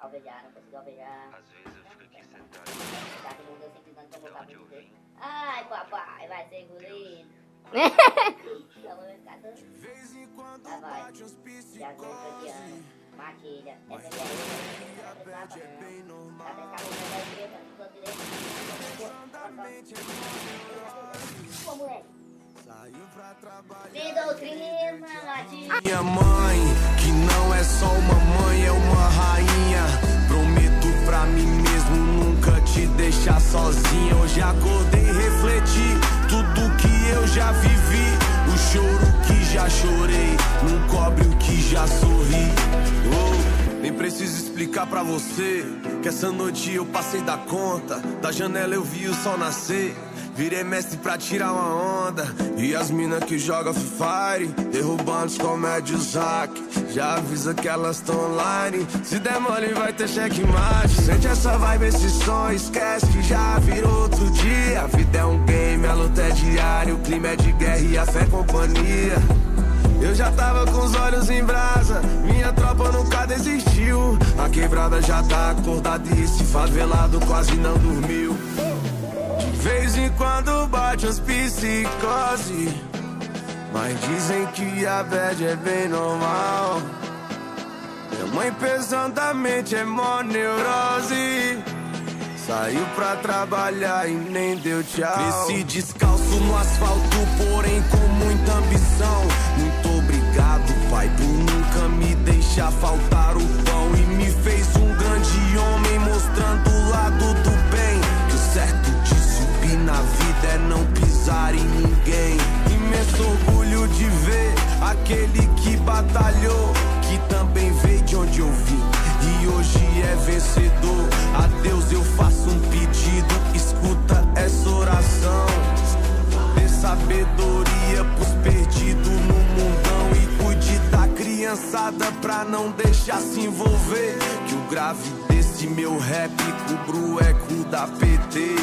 alvejar, não consigo alvejar. Às vezes eu fico aqui sentado. Tá, que não deu simplesmente pra botar muito dele. Ai, papai, vai ser engolido. Tá, vai. Já vou campeando. Matilha. Essa aqui é a tá pô, moleque. Me doutrina, Matilha. Minha mãe, que não é só uma mãe, é uma rainha. Prometo pra mim mesmo nunca te deixar sozinha. Hoje acordei e refleti tudo que eu já vivi. O choro que já chorei não cobre o que já sorri. Oh, nem preciso explicar pra você que essa noite eu passei da conta. Da janela eu vi o sol nascer. Virei mestre pra tirar uma onda. E as mina que jogam Free Fire, derrubando os comédios hack. Já avisa que elas tão online. Se der mole vai ter checkmate. Sente essa vibe, esse som, esquece que já virou outro dia. A vida é um game, a luta é diária. O clima é de guerra e a fé é companhia. Eu já tava com os olhos em brasa, minha tropa nunca desistiu. A quebrada já tá acordada e esse favelado quase não dormiu. De vez em quando bate as psicose, mas dizem que a bad é bem normal. Minha mãe pesadamente é mó neurose. Saiu pra trabalhar e nem deu tchau. Cresci descalço no asfalto, porém com muita ambição. Muito obrigado, pai, por nunca me deixar faltar o pão. E me fez um grande homem, mostrando o lado do bem. Que o certo de subir na vida é não pisar em ninguém. Imenso orgulho de ver aquele que batalhou, que também veio de onde eu vim e hoje é vencedor. A Deus eu faço um pedido, escuta essa oração. Dê sabedoria pros perdidos no mundão e cuide da criançada pra não deixar se envolver. Que o grave desse meu rap cubra o eco da PT.